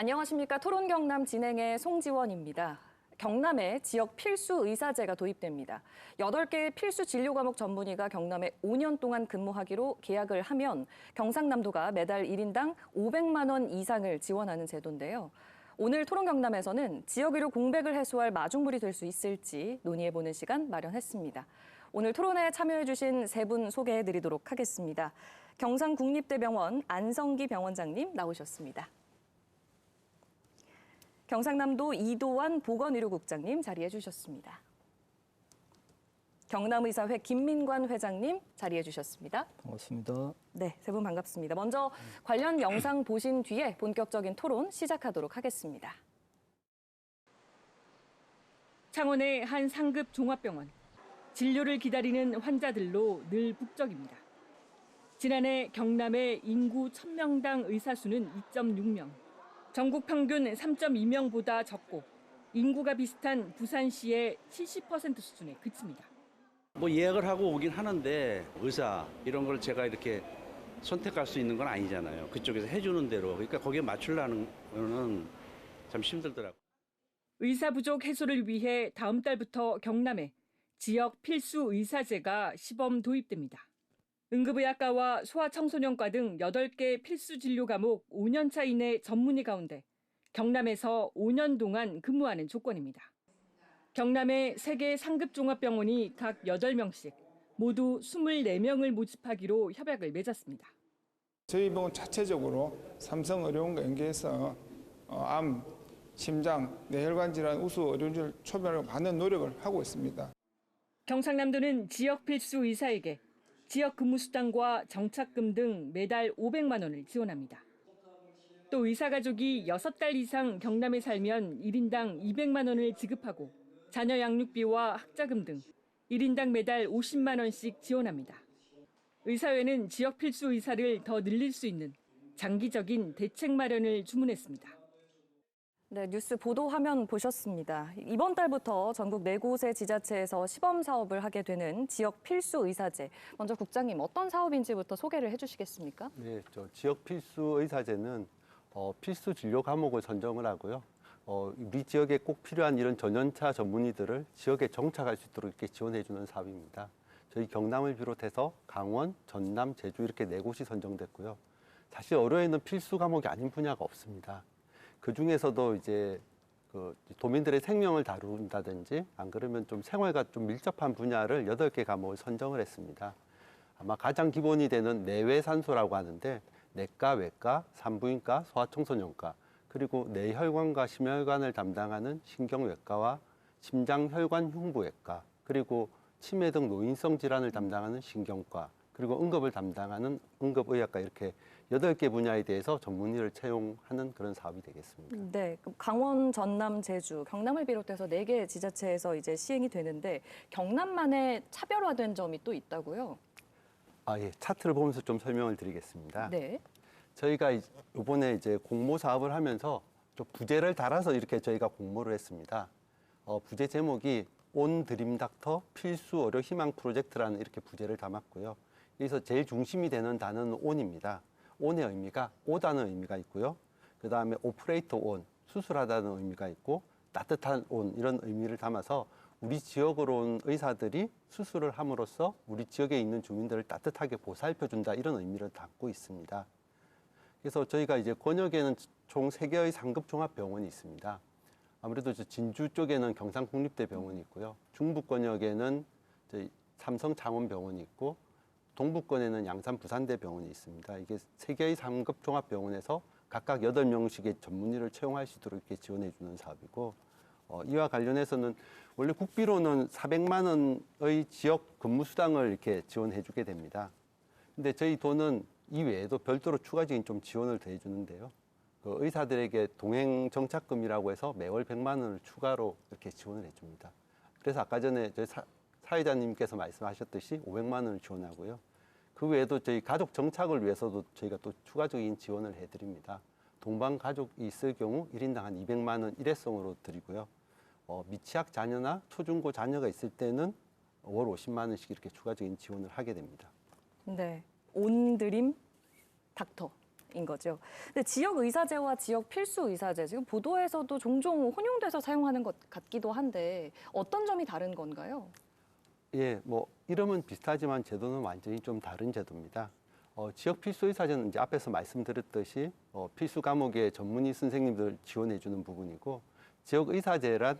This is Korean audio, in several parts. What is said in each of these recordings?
안녕하십니까. 토론 경남 진행의 송지원입니다. 경남에 지역 필수 의사제가 도입됩니다. 8개의 필수 진료 과목 전문의가 경남에 5년 동안 근무하기로 계약을 하면 경상남도가 매달 1인당 500만 원 이상을 지원하는 제도인데요. 오늘 토론 경남에서는 지역 의료 공백을 해소할 마중물이 될 수 있을지 논의해보는 시간 마련했습니다. 오늘 토론에 참여해주신 세 분 소개해드리도록 하겠습니다. 경상국립대병원 안성기 병원장님 나오셨습니다. 경상남도 이도환 보건의료국장님 자리해 주셨습니다. 경남의사회 김민관 회장님 자리해 주셨습니다. 반갑습니다. 네, 세 분 반갑습니다. 먼저 관련 영상 보신 뒤에 본격적인 토론 시작하도록 하겠습니다. 창원의 한 상급 종합병원. 진료를 기다리는 환자들로 늘 북적입니다. 지난해 경남의 인구 1000명당 의사 수는 2.6명. 전국 평균 3.2명보다 적고 인구가 비슷한 부산시의 70% 수준에 그칩니다. 뭐 예약을 하고 오긴 하는데 의사 이런 걸 제가 이렇게 선택할 수 있는 건 아니잖아요. 그쪽에서 해주는 대로. 그러니까 거기에 맞추려는 거는 참 힘들더라고요. 의사 부족 해소를 위해 다음 달부터 경남에 지역 필수 의사제가 시범 도입됩니다. 응급의학과와 소아청소년과 등 8개 필수 진료 과목 5년차 이내 전문의 가운데 경남에서 5년 동안 근무하는 조건입니다. 경남의 3개 상급 종합병원이 각 8명씩 모두 24명을 모집하기로 협약을 맺었습니다. 저희 병원 자체적으로 삼성의료원과 연계해서 암, 심장, 뇌혈관 질환 우수 의료진을 초빙하려고 많은 노력을 하고 있습니다. 경상남도는 지역 필수 의사에게 지역 근무 수당과 정착금 등 매달 500만 원을 지원합니다. 또 의사 가족이 6달 이상 경남에 살면 1인당 200만 원을 지급하고 자녀 양육비와 학자금 등 1인당 매달 50만 원씩 지원합니다. 의사회는 지역 필수 의사를 더 늘릴 수 있는 장기적인 대책 마련을 주문했습니다. 네, 뉴스 보도 화면 보셨습니다. 이번 달부터 전국 4곳의 지자체에서 시범 사업을 하게 되는 지역 필수 의사제. 먼저 국장님 어떤 사업인지부터 소개를 해주시겠습니까? 네, 지역 필수 의사제는 필수 진료 과목을 선정을 하고요. 우리 지역에 꼭 필요한 이런 전연차 전문의들을 지역에 정착할 수 있도록 이렇게 지원해주는 사업입니다. 저희 경남을 비롯해서 강원, 전남, 제주 이렇게 4곳이 선정됐고요. 사실 의료에는 필수 과목이 아닌 분야가 없습니다. 그 중에서도 이제 도민들의 생명을 다룬다든지 안 그러면 좀 생활과 좀 밀접한 분야를 8개 과목을 선정을 했습니다. 아마 가장 기본이 되는 내외산소라고 하는데 내과, 외과, 산부인과, 소아청소년과 그리고 뇌혈관과 심혈관을 담당하는 신경외과와 심장혈관 흉부외과 그리고 치매 등 노인성 질환을 담당하는 신경과 그리고 응급을 담당하는 응급의학과 이렇게 8개 분야에 대해서 전문의를 채용하는 그런 사업이 되겠습니다. 네, 강원, 전남, 제주, 경남을 비롯해서 4개 지자체에서 이제 시행이 되는데 경남만의 차별화된 점이 또 있다고요? 예, 차트를 보면서 좀 설명을 드리겠습니다. 네. 저희가 이번에 이제 공모 사업을 하면서 좀 부제를 달아서 이렇게 저희가 공모를 했습니다. 부제 제목이 온 드림 닥터 필수 의료 희망 프로젝트라는 이렇게 부제를 담았고요. 여기서 제일 중심이 되는 단어는 온입니다. 온의 의미가 오다는 의미가 있고요. 그 다음에 오퍼레이터 온, 수술하다는 의미가 있고 따뜻한 온 이런 의미를 담아서 우리 지역으로 온 의사들이 수술을 함으로써 우리 지역에 있는 주민들을 따뜻하게 보살펴준다 이런 의미를 담고 있습니다. 그래서 저희가 이제 권역에는 총 3개의 상급 종합병원이 있습니다. 아무래도 진주 쪽에는 경상국립대병원이 있고요. 중부 권역에는 저희 삼성창원병원이 있고 동부권에는 양산 부산대병원이 있습니다. 이게 3개의 상급 종합병원에서 각각 8명씩의 전문의를 채용할 수 있도록 이렇게 지원해 주는 사업이고 이와 관련해서는 원래 국비로는 400만 원의 지역 근무 수당을 이렇게 지원해 주게 됩니다. 근데 저희 도는 이외에도 별도로 추가적인 좀 지원을 더 해주는데요. 의사들에게 동행 정착금이라고 해서 매월 100만 원을 추가로 이렇게 지원을 해줍니다. 그래서 아까 전에 저희 사회자님께서 말씀하셨듯이 500만 원을 지원하고요. 그 외에도 저희 가족 정착을 위해서도 저희가 또 추가적인 지원을 해드립니다. 동반 가족이 있을 경우 1인당 한 200만 원 일회성으로 드리고요. 미취학 자녀나 초중고 자녀가 있을 때는 월 50만 원씩 이렇게 추가적인 지원을 하게 됩니다. 네, 온드림 닥터. 인 거죠. 근데 지역 의사제와 지역 필수 의사제 지금 보도에서도 종종 혼용돼서 사용하는 것 같기도 한데 어떤 점이 다른 건가요? 예, 뭐 이름은 비슷하지만 제도는 완전히 좀 다른 제도입니다. 지역 필수 의사제는 이제 앞에서 말씀드렸듯이 필수 과목의 전문의 선생님들 지원해 주는 부분이고, 지역 의사제란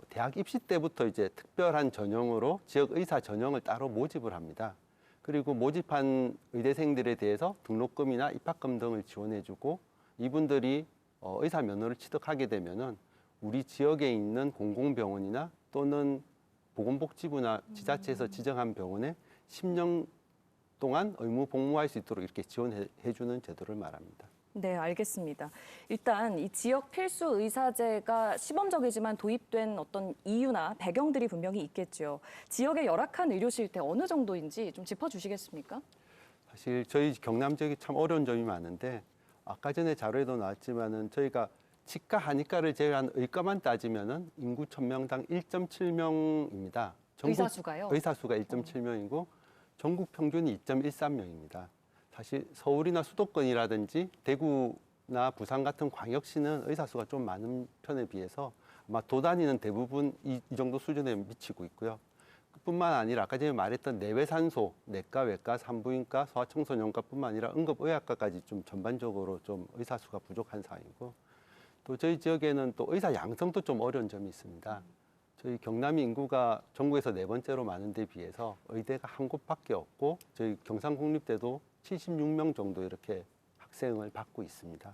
대학 입시 때부터 이제 특별한 전형으로 지역 의사 전형을 따로 모집을 합니다. 그리고 모집한 의대생들에 대해서 등록금이나 입학금 등을 지원해 주고, 이분들이 의사 면허를 취득하게 되면은 우리 지역에 있는 공공병원이나 또는 보건복지부나 지자체에서 지정한 병원에 10년 동안 의무 복무할 수 있도록 이렇게 지원해 주는 제도를 말합니다. 네, 알겠습니다. 일단 이 지역 필수 의사제가 시범적이지만 도입된 어떤 이유나 배경들이 분명히 있겠죠. 지역의 열악한 의료 실태 어느 정도인지 좀 짚어주시겠습니까? 사실 저희 경남 지역이 참 어려운 점이 많은데, 아까 전에 자료에도 나왔지만은 저희가 치과, 한의과를 제외한 의과만 따지면은 인구 1000명당 1.7명입니다. 의사 수가요? 의사 수가 1.7명이고 전국 평균이 2.13명입니다. 사실 서울이나 수도권이라든지 대구나 부산 같은 광역시는 의사 수가 좀 많은 편에 비해서 아마 도단위는 대부분 이 정도 수준에 미치고 있고요. 뿐만 아니라 아까 전에 말했던 내외산소, 내과, 외과, 산부인과, 소아청소년과뿐만 아니라 응급의학과까지 좀 전반적으로 좀 의사 수가 부족한 상황이고, 또 저희 지역에는 또 의사 양성도 좀 어려운 점이 있습니다. 저희 경남이 인구가 전국에서 4번째로 많은 데 비해서 의대가 한 곳밖에 없고, 저희 경상국립대도 76명 정도 이렇게 학생을 받고 있습니다.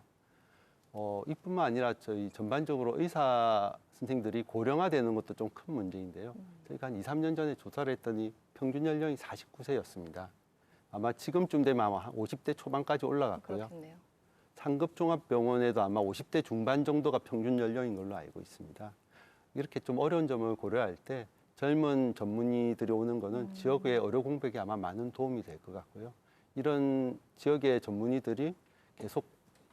이뿐만 아니라 저희 전반적으로 의사 선생님들이 고령화되는 것도 좀 큰 문제인데요. 저희가 한 2, 3년 전에 조사를 했더니 평균 연령이 49세였습니다. 아마 지금쯤 되면 아마 한 50대 초반까지 올라갔고요. 그렇겠네요. 상급종합병원에도 아마 50대 중반 정도가 평균 연령인 걸로 알고 있습니다. 이렇게 좀 어려운 점을 고려할 때 젊은 전문의들이 오는 거는 지역의 의료 공백에 아마 많은 도움이 될 것 같고요. 이런 지역의 전문의들이 계속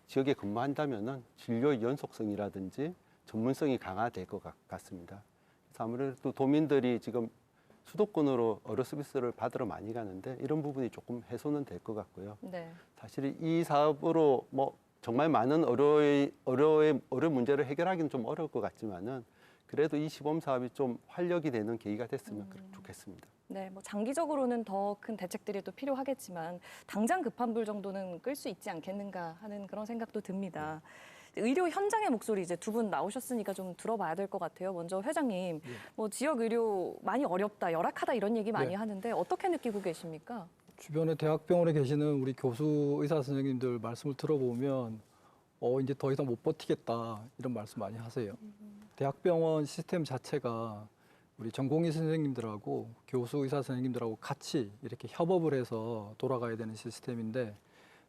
지역에 근무한다면은 진료의 연속성이라든지 전문성이 강화될 것 같습니다. 그래서 아무래도 도민들이 지금 수도권으로 의료 서비스를 받으러 많이 가는데 이런 부분이 조금 해소는 될 것 같고요. 네. 사실 이 사업으로 뭐 정말 많은 의료 문제를 해결하기는 좀 어려울 것 같지만은 그래도 이 시범 사업이 좀 활력이 되는 계기가 됐으면 좋겠습니다. 네, 뭐 장기적으로는 더 큰 대책들이 또 필요하겠지만 당장 급한 불 정도는 끌 수 있지 않겠는가 하는 그런 생각도 듭니다. 의료 현장의 목소리 이제 두 분 나오셨으니까 좀 들어봐야 될 것 같아요. 먼저 회장님, 뭐 지역 의료 많이 어렵다, 열악하다 이런 얘기 많이 하는데 어떻게 느끼고 계십니까? 주변에 대학병원에 계시는 우리 교수 의사 선생님들 말씀을 들어보면 이제 더 이상 못 버티겠다 이런 말씀 많이 하세요. 대학병원 시스템 자체가 우리 전공의 선생님들하고 교수 의사 선생님들하고 같이 이렇게 협업을 해서 돌아가야 되는 시스템인데,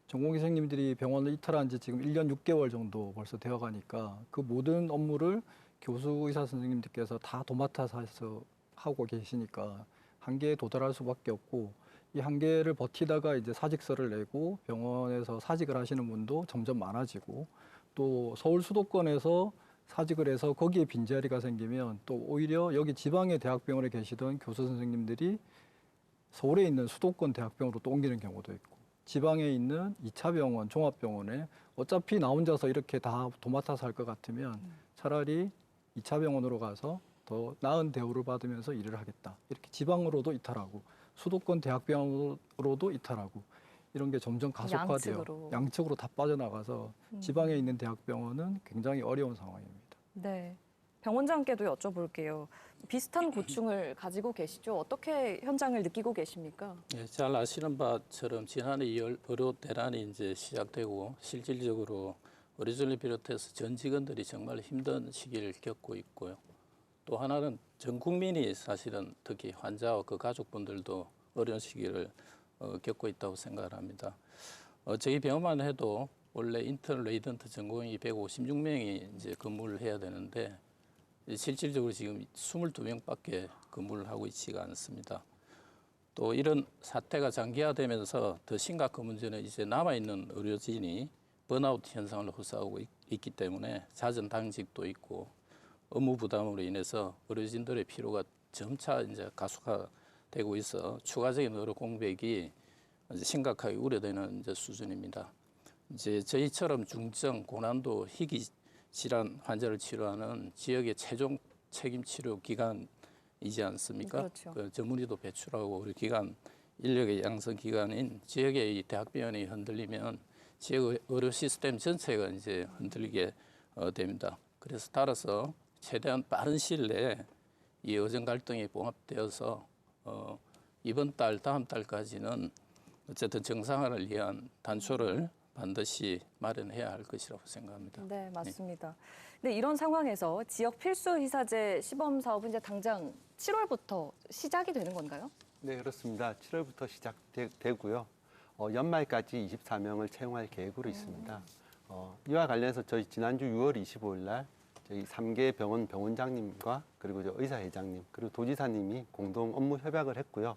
전공의 선생님들이 병원을 이탈한 지 지금 1년 6개월 정도 벌써 되어 가니까 그 모든 업무를 교수 의사 선생님들께서 다 도맡아서 해서 하고 계시니까 한계에 도달할 수밖에 없고, 이 한계를 버티다가 이제 사직서를 내고 병원에서 사직을 하시는 분도 점점 많아지고, 또 서울 수도권에서 사직을 해서 거기에 빈자리가 생기면 또 오히려 여기 지방의 대학병원에 계시던 교수 선생님들이 서울에 있는 수도권 대학병원으로 또 옮기는 경우도 있고, 지방에 있는 2차 병원, 종합병원에 어차피 나 혼자서 이렇게 다 도맡아서 할 것 같으면 차라리 2차 병원으로 가서 더 나은 대우를 받으면서 일을 하겠다. 이렇게 지방으로도 이탈하고 수도권 대학병원으로도 이탈하고 이런 게 점점 가속화돼요. 양측으로 다 빠져나가서 지방에 있는 대학병원은 굉장히 어려운 상황입니다. 네. 병원장께도 여쭤볼게요. 비슷한 고충을 가지고 계시죠? 어떻게 현장을 느끼고 계십니까? 예, 잘 아시는 바처럼 지난해 의료 대란이 이제 시작되고 실질적으로 의료진을 비롯해서 전 직원들이 정말 힘든 시기를 겪고 있고요. 또 하나는 전 국민이 사실은 특히 환자와 그 가족분들도 어려운 시기를 겪고 있다고 생각을 합니다. 저희 병원만 해도 원래 인턴 레지던트 전공이 156명이 이제 근무를 해야 되는데 실질적으로 지금 22명밖에 근무를 하고 있지가 않습니다. 또 이런 사태가 장기화되면서 더 심각한 문제는 이제 남아있는 의료진이 번아웃 현상을 호소하고 있기 때문에 잦은 당직도 있고 업무 부담으로 인해서 의료진들의 피로가 점차 이제 가속화되고 있어 추가적인 의료 공백이 이제 심각하게 우려되는 이제 수준입니다. 이제 저희처럼 중증 고난도 희귀 질환 환자를 치료하는 지역의 최종 책임 치료 기관이지 않습니까? 그렇죠. 그 전문의도 배출하고 우리 기관 인력의 양성 기관인 지역의 이 대학병원이 흔들리면 지역 의료 시스템 전체가 이제 흔들리게 됩니다. 그래서 따라서 최대한 빠른 시일 내에 이 의정 갈등이 봉합되어서 이번 달, 다음 달까지는 어쨌든 정상화를 위한 단초를 반드시 마련해야 할 것이라고 생각합니다. 네, 맞습니다. 근데 이런 상황에서 지역 필수 의사제 시범 사업은 이제 당장 7월부터 시작이 되는 건가요? 네, 그렇습니다. 7월부터 시작되고요. 연말까지 24명을 채용할 계획으로 있습니다. 이와 관련해서 저희 지난주 6월 25일 날 저희 3개 병원 병원장님과 그리고 저 의사회장님 그리고 도지사님이 공동 업무 협약을 했고요.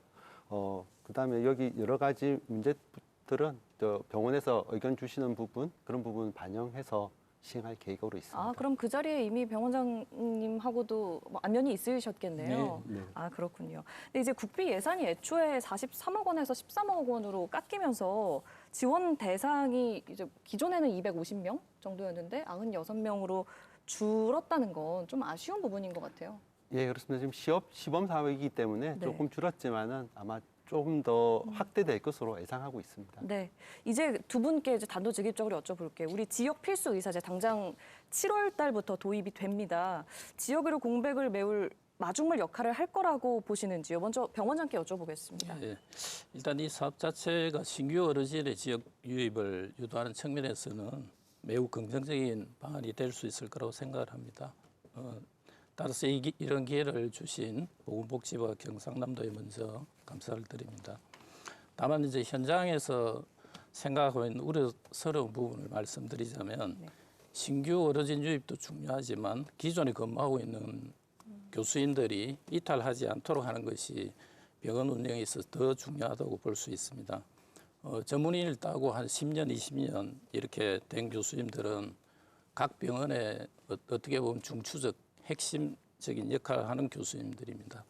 그다음에 여기 여러 가지 문제들은 저 병원에서 의견 주시는 부분 그런 부분 반영해서 시행할 계획으로 있습니다. 아, 그럼 그 자리에 이미 병원장님하고도 뭐 안면이 있으셨겠네요. 네. 아, 그렇군요. 근데 이제 국비 예산이 애초에 43억 원에서 13억 원으로 깎이면서 지원 대상이 이제 기존에는 250명 정도였는데 96명으로 줄었다는 건 좀 아쉬운 부분인 것 같아요. 예, 그렇습니다. 지금 시범 사업이기 때문에 네. 조금 줄었지만은 아마 조금 더 확대될 것으로 예상하고 있습니다. 네, 이제 두 분께 이제 단도직입적으로 여쭤볼게요. 우리 지역 필수 의사제 당장 7월 달부터 도입이 됩니다. 지역의료 공백을 메울 마중물 역할을 할 거라고 보시는지요? 먼저 병원장께 여쭤보겠습니다. 예, 일단 이 사업 자체가 신규 어르신의 지역 유입을 유도하는 측면에서는 매우 긍정적인 방안이 될 수 있을 거라고 생각을 합니다. 따라서 이런 기회를 주신 보건복지부와 경상남도에 먼저 감사를 드립니다. 다만 이제 현장에서 생각하고 있는 우려스러운 부분을 말씀드리자면 신규 어르신 유입도 중요하지만 기존에 근무하고 있는 교수인들이 이탈하지 않도록 하는 것이 병원 운영에 있어서 더 중요하다고 볼 수 있습니다. 전문의를 따고 한 10년, 20년 이렇게 된 교수님들은 각 병원에 어떻게 보면 중추적 핵심적인 역할을 하는 교수님들입니다.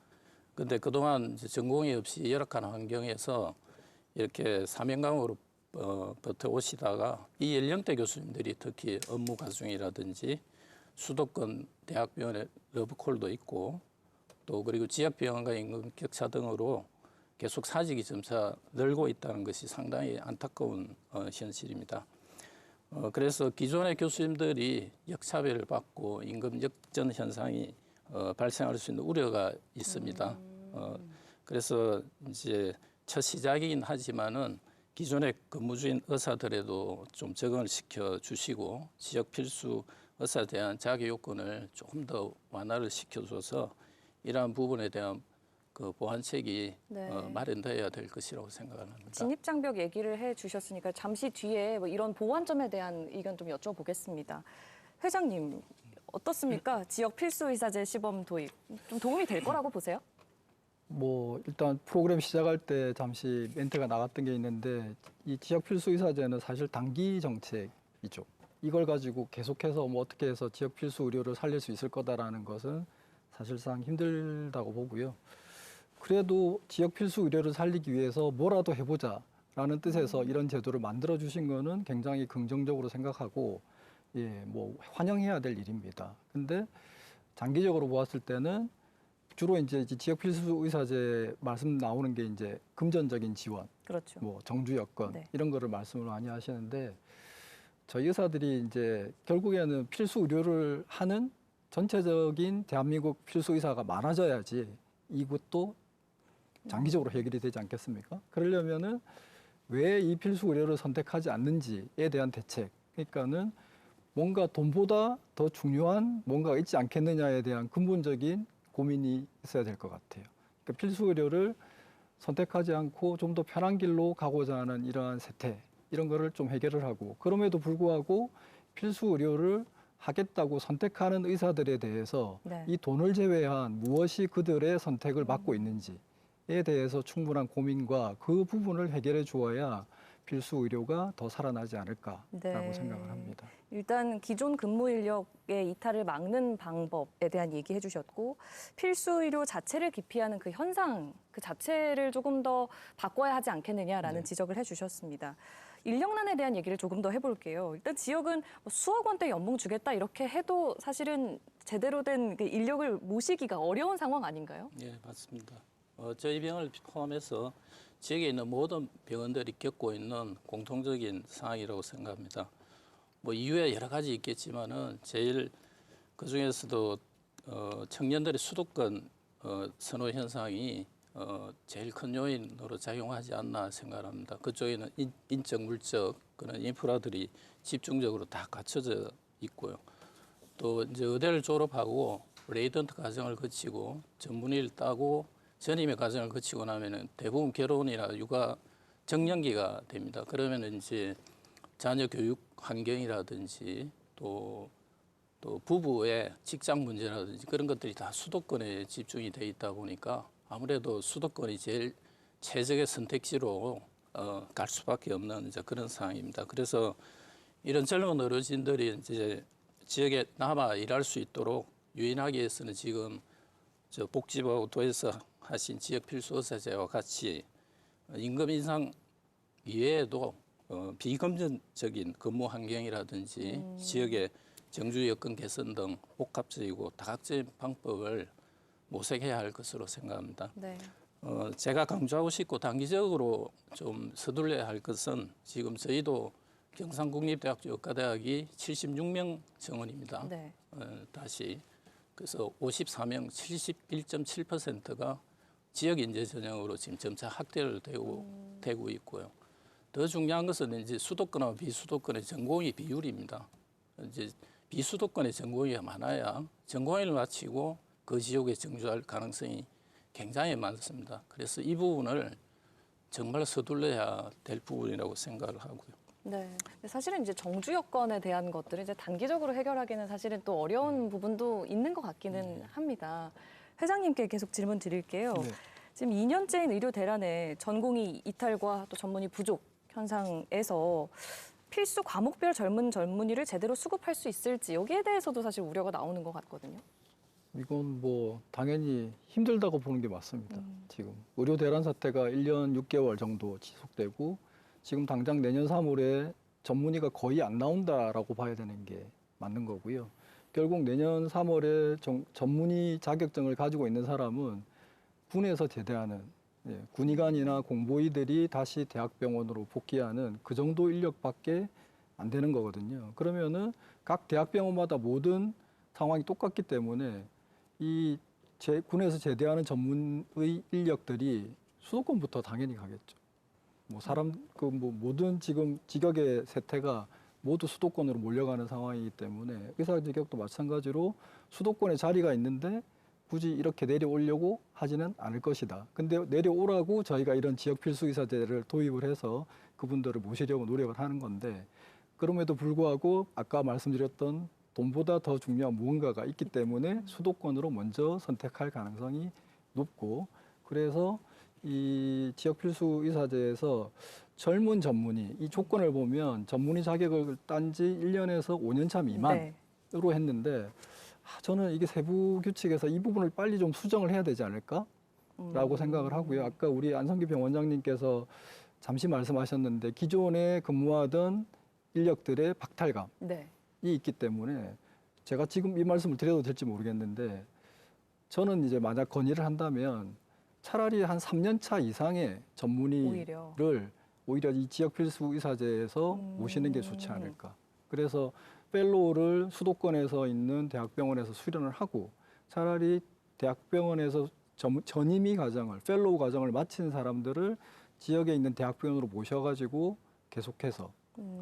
그런데 그동안 이제 전공이 없이 열악한 환경에서 이렇게 사명감으로 버텨오시다가 이 연령대 교수님들이 특히 업무 과중이라든지 수도권 대학병원의 러브콜도 있고 또 그리고 지역병원과 임금 격차 등으로 계속 사직이 점차 늘고 있다는 것이 상당히 안타까운 현실입니다. 그래서 기존의 교수님들이 역차별을 받고 임금 역전 현상이 발생할 수 있는 우려가 있습니다. 그래서 이제 첫 시작이긴 하지만은 기존에 근무 중인 의사들에도 좀 적응을 시켜 주시고 지역 필수 의사에 대한 자기 요건을 조금 더 완화를 시켜줘서 이러한 부분에 대한 그 보완책이 네. 마련되어야 될 것이라고 생각합니다. 진입장벽 얘기를 해주셨으니까 잠시 뒤에 뭐 이런 보완점에 대한 의견 좀 여쭤보겠습니다. 회장님 어떻습니까? 지역 필수 의사제 시범 도입 좀 도움이 될 거라고 보세요? 뭐 일단 프로그램 시작할 때 잠시 멘트가 나갔던 게 있는데 이 지역 필수 의사제는 사실 단기 정책이죠. 이걸 가지고 계속해서 뭐 어떻게 해서 지역 필수 의료를 살릴 수 있을 거다라는 것은 사실상 힘들다고 보고요. 그래도 지역 필수 의료를 살리기 위해서 뭐라도 해보자라는 뜻에서 이런 제도를 만들어 주신 거는 굉장히 긍정적으로 생각하고 예, 뭐 환영해야 될 일입니다. 근데 장기적으로 보았을 때는 주로 이제 지역 필수 의사제 말씀 나오는 게 이제 금전적인 지원, 그렇죠. 뭐 정주 여건 네. 이런 거를 말씀을 많이 하시는데 저희 의사들이 이제 결국에는 필수 의료를 하는 전체적인 대한민국 필수 의사가 많아져야지 이것도 장기적으로 해결이 되지 않겠습니까? 그러려면은 왜 이 필수 의료를 선택하지 않는지에 대한 대책, 그러니까는 뭔가 돈보다 더 중요한 뭔가가 있지 않겠느냐에 대한 근본적인 고민이 있어야 될 것 같아요. 그러니까 필수 의료를 선택하지 않고 좀 더 편한 길로 가고자 하는 이러한 세태, 이런 거를 좀 해결을 하고 그럼에도 불구하고 필수 의료를 하겠다고 선택하는 의사들에 대해서 네. 이 돈을 제외한 무엇이 그들의 선택을 막고 있는지에 대해서 충분한 고민과 그 부분을 해결해 주어야 필수 의료가 더 살아나지 않을까라고 네. 생각을 합니다. 일단 기존 근무 인력의 이탈을 막는 방법에 대한 얘기해 주셨고 필수 의료 자체를 기피하는 그 현상 그 자체를 조금 더 바꿔야 하지 않겠느냐라는 네. 지적을 해 주셨습니다. 인력난에 대한 얘기를 조금 더 해볼게요. 일단 지역은 뭐 수억 원대 연봉 주겠다 이렇게 해도 사실은 제대로 된 그 인력을 모시기가 어려운 상황 아닌가요? 예, 맞습니다. 저희 병원을 포함해서 지역에 있는 모든 병원들이 겪고 있는 공통적인 상황이라고 생각합니다. 뭐 이유에 여러 가지 있겠지만은 제일 그 중에서도 청년들의 수도권 선호 현상이 제일 큰 요인으로 작용하지 않나 생각합니다. 그쪽에는 인적, 물적 그런 인프라들이 집중적으로 다 갖춰져 있고요. 또 이제 의대를 졸업하고 레이던트 과정을 거치고 전문의를 따고 전임의 과정을 거치고 나면은 대부분 결혼이나 육아 정년기가 됩니다. 그러면은 이제 자녀 교육 환경이라든지 또 부부의 직장 문제라든지 그런 것들이 다 수도권에 집중이 돼 있다 보니까 아무래도 수도권이 제일 최적의 선택지로 갈 수밖에 없는 이제 그런 상황입니다. 그래서 이런 젊은 어르신들이 이제 지역에 남아 일할 수 있도록 유인하기 위해서는 지금 저 복지부하고 도에서 하신 지역 필수 의사제와 같이 임금 인상 이외에도 비금전적인 근무 환경이라든지 지역의 정주 여건 개선 등 복합적이고 다각적인 방법을 모색해야 할 것으로 생각합니다. 네. 제가 강조하고 싶고 단기적으로 좀 서둘러야 할 것은 지금 저희도 경상국립대학교 의과대학이 76명 정원입니다. 네. 다시 그래서 54명 71.7%가 지역 인재 전형으로 지금 점차 확대를 되고 있고요. 더 중요한 것은 이제 수도권과 비수도권의 전공의 비율입니다. 이제 비수도권의 전공의가 많아야 전공의를 마치고 그 지역에 정주할 가능성이 굉장히 많습니다. 그래서 이 부분을 정말 서둘러야 될 부분이라고 생각을 하고요. 네. 근데 사실은 이제 정주 여건에 대한 것들을 이제 단기적으로 해결하기는 사실은 또 어려운 부분도 있는 것 같기는 합니다. 회장님께 계속 질문 드릴게요. 네. 지금 2년째인 의료 대란에 전공의 이탈과 또 전문의 부족 현상에서 필수 과목별 전문의를 제대로 수급할 수 있을지 여기에 대해서도 사실 우려가 나오는 것 같거든요. 이건 뭐 당연히 힘들다고 보는 게 맞습니다. 지금 의료 대란 사태가 1년 6개월 정도 지속되고 지금 당장 내년 3월에 전문의가 거의 안 나온다라고 봐야 되는 게 맞는 거고요. 결국 내년 3월에 전문의 자격증을 가지고 있는 사람은 군에서 제대하는 군의관이나 공보위들이 다시 대학병원으로 복귀하는 그 정도 인력밖에 안 되는 거거든요. 그러면은 각 대학병원마다 모든 상황이 똑같기 때문에 이 군에서 제대하는 전문의 인력들이 수도권부터 당연히 가겠죠. 뭐 모든 지금 직역의 세태가 모두 수도권으로 몰려가는 상황이기 때문에 의사 직역도 마찬가지로 수도권에 자리가 있는데 굳이 이렇게 내려오려고 하지는 않을 것이다. 근데 내려오라고 저희가 이런 지역 필수 의사제를 도입을 해서 그분들을 모시려고 노력을 하는 건데 그럼에도 불구하고 아까 말씀드렸던 돈보다 더 중요한 무언가가 있기 때문에 수도권으로 먼저 선택할 가능성이 높고 그래서 이 지역 필수 의사제에서 젊은 전문의 이 조건을 보면 전문의 자격을 딴 지 1년에서 5년 차 미만으로 했는데 저는 이게 세부 규칙에서 이 부분을 빨리 좀 수정을 해야 되지 않을까라고 생각을 하고요. 아까 우리 안성기 병원장님께서 잠시 말씀하셨는데 기존에 근무하던 인력들의 박탈감이 있기 때문에 제가 지금 이 말씀을 드려도 될지 모르겠는데 저는 이제 만약 건의를 한다면 차라리 한 3년 차 이상의 전문의를 오히려 이 지역 필수 의사제에서 모시는 게 좋지 않을까. 그래서 펠로우를 수도권에서 있는 대학병원에서 수련을 하고 차라리 대학병원에서 전임의 과정을 펠로우 과정을 마친 사람들을 지역에 있는 대학병원으로 모셔가지고 계속해서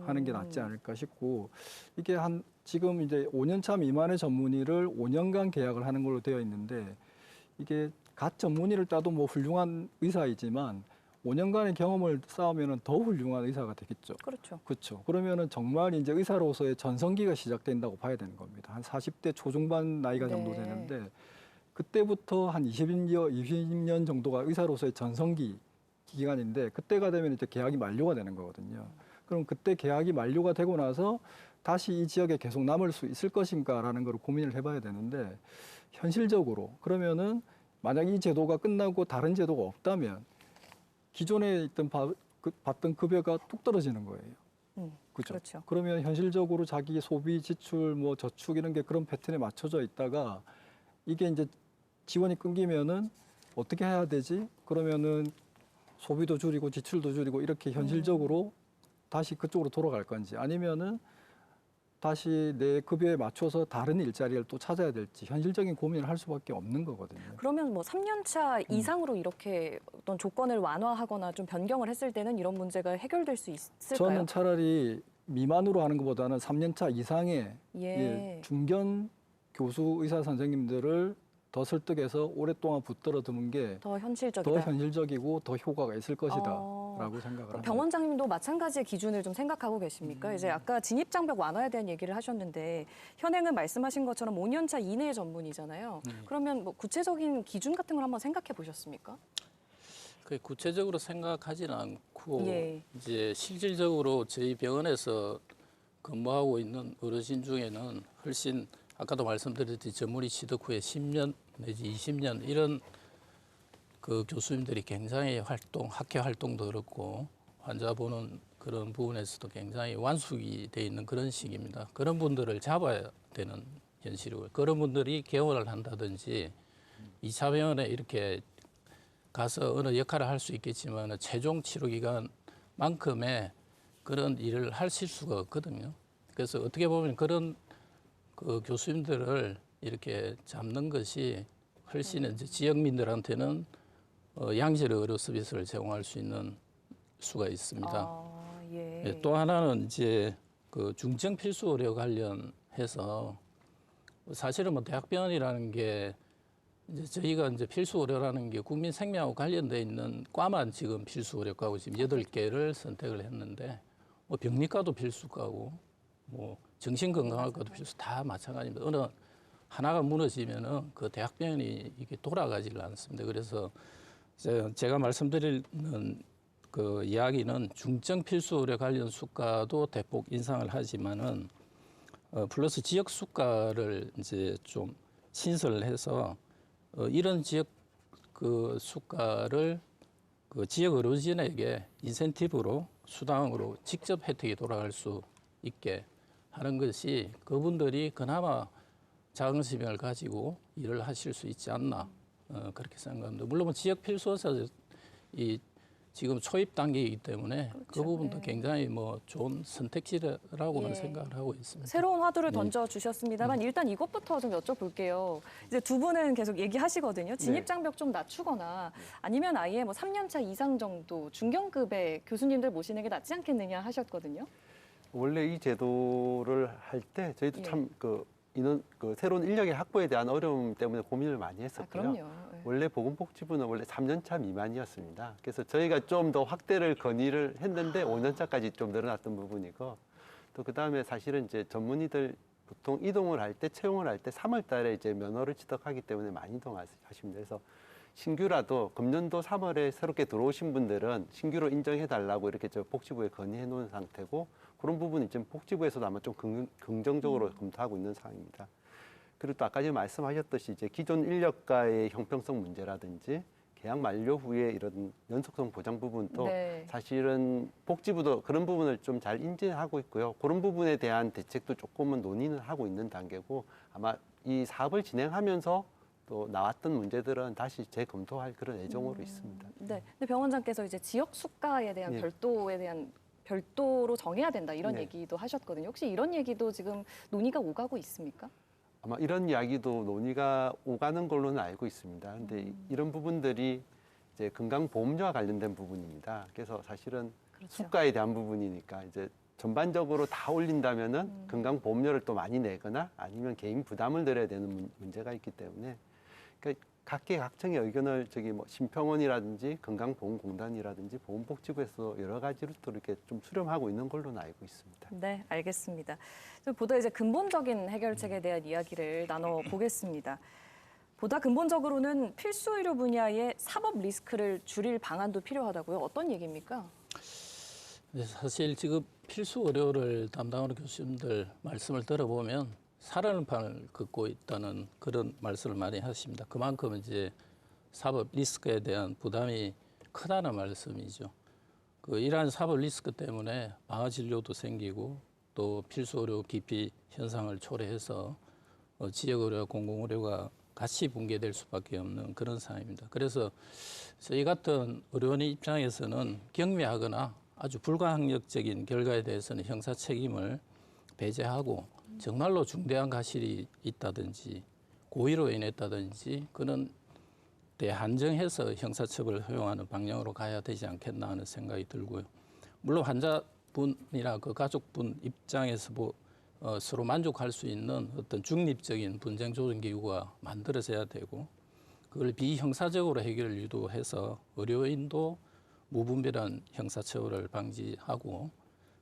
하는 게 낫지 않을까 싶고 이게 지금 이제 5년 차 미만의 전문의를 5년간 계약을 하는 걸로 되어 있는데 이게 갓 전문의를 따도 뭐 훌륭한 의사이지만 5년간의 경험을 쌓으면 더 훌륭한 의사가 되겠죠. 그렇죠. 그렇죠. 그러면은 정말 이제 의사로서의 전성기가 시작된다고 봐야 되는 겁니다. 한 40대 초중반 나이가 정도 되는데 그때부터 한 20년 정도가 의사로서의 전성기 기간인데 그때가 되면 이제 계약이 만료가 되는 거거든요. 그럼 그때 계약이 만료가 되고 나서 다시 이 지역에 계속 남을 수 있을 것인가라는 걸 고민을 해봐야 되는데 현실적으로 그러면은 만약 이 제도가 끝나고 다른 제도가 없다면 기존에 있던 받던 급여가 뚝 떨어지는 거예요. 그죠? 그렇죠. 그러면 현실적으로 자기 소비, 지출, 뭐 저축 이런 게 그런 패턴에 맞춰져 있다가 이게 이제 지원이 끊기면은 어떻게 해야 되지? 그러면은 소비도 줄이고 지출도 줄이고 이렇게 현실적으로 다시 그쪽으로 돌아갈 건지 아니면은 다시 내 급여에 맞춰서 다른 일자리를 또 찾아야 될지 현실적인 고민을 할 수밖에 없는 거거든요. 그러면 뭐 3년 차 이상으로 이렇게 어떤 조건을 완화하거나 좀 변경을 했을 때는 이런 문제가 해결될 수 있을까요? 저는 차라리 미만으로 하는 것보다는 3년차 이상의 예. 중견 교수 의사 선생님들을 더 설득해서 오랫동안 붙들어 두는 게 더 더 현실적이다. 현실적이고 더 효과가 있을 것이다라고 어. 생각을 합니다. 병 원장님도 마찬가지의 기준을 좀 생각하고 계십니까? 이제 아까 진입 장벽 완화에 대한 얘기를 하셨는데 현행은 말씀하신 것처럼 5년 차 이내의 전문이잖아요. 그러면 뭐 구체적인 기준 같은 걸 한번 생각해 보셨습니까? 그 구체적으로 생각하지는 않고 예. 이제 실질적으로 저희 병원에서 근무하고 있는 어르신 중에는 훨씬 아까도 말씀드렸듯이 전문의 취득 후에 10년 내지 20년 이런 그 교수님들이 굉장히 학회 활동도 그렇고 환자 보는 그런 부분에서도 굉장히 완숙이 돼 있는 그런 시기입니다. 그런 분들을 잡아야 되는 현실이고요. 그런 분들이 개원을 한다든지 2차 병원에 이렇게 가서 어느 역할을 할 수 있겠지만 최종 치료 기간만큼의 그런 일을 하실 수가 없거든요. 그래서 어떻게 보면 그런 그 교수님들을 이렇게 잡는 것이 훨씬 이제 지역민들한테는 양질 의료 서비스를 제공할 수 있는 수가 있습니다. 아, 예. 예, 또 하나는 이제 그 중증 필수 의료 관련해서 사실은 뭐 대학병원이라는 게 이제 저희가 이제 필수 의료라는 게 국민 생명하고 관련돼 있는 과만 지금 필수 의료과고 지금 8개를 선택을 했는데 뭐 병리과도 필수과고 뭐 정신건강학과도 필수 다 마찬가지입니다. 어느 하나가 무너지면은 그 대학병원이 이게 돌아가지를 않습니다. 그래서 제가 말씀드리는 그 이야기는 중증 필수 의료 관련 수가도 대폭 인상을 하지만은 플러스 지역 수가를 이제 좀 신설을 해서 이런 지역 그 수가를 그 지역 의료진에게 인센티브로 수당으로 직접 혜택이 돌아갈 수 있게 하는 것이 그분들이 그나마 자긍심을 가지고 일을 하실 수 있지 않나 그렇게 생각합니다. 물론 뭐 지역 필수의사 이 지금 초입 단계이기 때문에 그렇죠. 그 부분도 예. 굉장히 뭐 좋은 선택지라고는 예. 생각을 하고 있습니다. 새로운 화두를 던져 주셨습니다만 일단 이것부터 좀 여쭤볼게요. 이제 두 분은 계속 얘기하시거든요. 진입 장벽 좀 낮추거나 아니면 아예 뭐 3년 차 이상 정도 중견급의 교수님들 모시는 게 낫지 않겠느냐 하셨거든요. 원래 이 제도를 할 때 저희도 예. 참 인원 새로운 인력의 확보에 대한 어려움 때문에 고민을 많이 아, 했었고요. 그럼요. 예. 원래 보건복지부는 원래 3년차 미만이었습니다. 그래서 저희가 좀 더 확대를 건의를 했는데 5년차까지 좀 늘어났던 부분이고 또 그다음에 사실은 이제 전문의들 보통 이동을 할 때 채용을 할 때 3월 달에 이제 면허를 취득하기 때문에 많이 이동하십니다. 그래서 신규라도 금년도 3월에 새롭게 들어오신 분들은 신규로 인정해 달라고 이렇게 저 복지부에 건의해 놓은 상태고 그런 부분은 지금 복지부에서도 아마 좀 긍정적으로 검토하고 있는 상황입니다. 그리고 또 아까 전에 말씀하셨듯이 이제 기존 인력과의 형평성 문제라든지 계약 만료 후에 이런 연속성 보장 부분도 네. 사실은 복지부도 그런 부분을 좀 잘 인지하고 있고요. 그런 부분에 대한 대책도 조금은 논의는 하고 있는 단계고 아마 이 사업을 진행하면서 또 나왔던 문제들은 다시 재검토할 그런 예정으로 있습니다. 네. 근데 병 원장께서 이제 지역 수가에 대한 예. 별도로 정해야 된다 이런 네. 얘기도 하셨거든요. 혹시 이런 얘기도 지금 논의가 오가고 있습니까? 아마 이런 이야기도 논의가 오가는 걸로는 알고 있습니다. 근데 이런 부분들이 이제 건강보험료와 관련된 부분입니다. 그래서 사실은 그렇죠. 수가에 대한 부분이니까 이제 전반적으로 다 올린다면은 건강보험료를 또 많이 내거나 아니면 개인 부담을 들어야 되는 문제가 있기 때문에 그러니까 각계각층의 의견을 뭐 심평원이라든지 건강보험공단이라든지 보건복지부에서 여러 가지로 또 이렇게 좀 수렴하고 있는 걸로는 알고 있습니다. 네, 알겠습니다. 보다 이제 근본적인 해결책에 대한 이야기를 나눠보겠습니다. 보다 근본적으로는 필수 의료 분야의 사법 리스크를 줄일 방안도 필요하다고요. 어떤 얘기입니까? 네, 사실 지금 필수 의료를 담당하는 교수님들 말씀을 들어보면 살얼음판을 긋고 있다는 그런 말씀을 많이 하십니다. 그만큼 이제 사법 리스크에 대한 부담이 크다는 말씀이죠. 그 이러한 사법 리스크 때문에 방화 진료도 생기고 또 필수 의료 기피 현상을 초래해서 지역 의료와 공공 의료가 같이 붕괴될 수밖에 없는 그런 상황입니다. 그래서 저희 같은 의료원의 입장에서는 경미하거나 아주 불가항력적인 결과에 대해서는 형사 책임을 배제하고 정말로 중대한 과실이 있다든지 고의로 인했다든지 그런 데 한정해서 형사처벌을 허용하는 방향으로 가야 되지 않겠나 하는 생각이 들고요. 물론 환자분이나 그 가족분 입장에서 서로 만족할 수 있는 어떤 중립적인 분쟁 조정 기구가 만들어져야 되고 그걸 비형사적으로 해결을 유도해서 의료인도 무분별한 형사처벌을 방지하고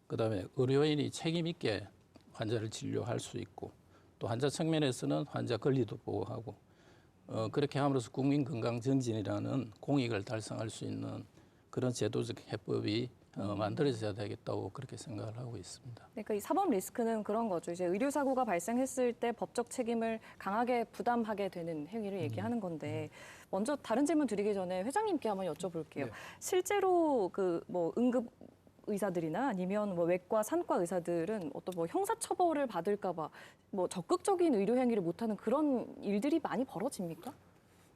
그다음에 의료인이 책임 있게 환자를 진료할 수 있고 또 환자 측면에서는 환자 권리도 보호하고 그렇게 함으로써 국민 건강 증진이라는 공익을 달성할 수 있는 그런 제도적 해법이 만들어져야 되겠다고 그렇게 생각을 하고 있습니다. 그러니까 이 사법 리스크는 그런 거죠. 이제 의료 사고가 발생했을 때 법적 책임을 강하게 부담하게 되는 행위를 얘기하는 건데 먼저 다른 질문 드리기 전에 회장님께 한번 여쭤볼게요. 네. 실제로 그 뭐 응급 의사들이나 아니면 뭐 외과, 산과 의사들은 어떤 뭐 형사 처벌을 받을까봐 뭐 적극적인 의료 행위를 못하는 그런 일들이 많이 벌어집니까?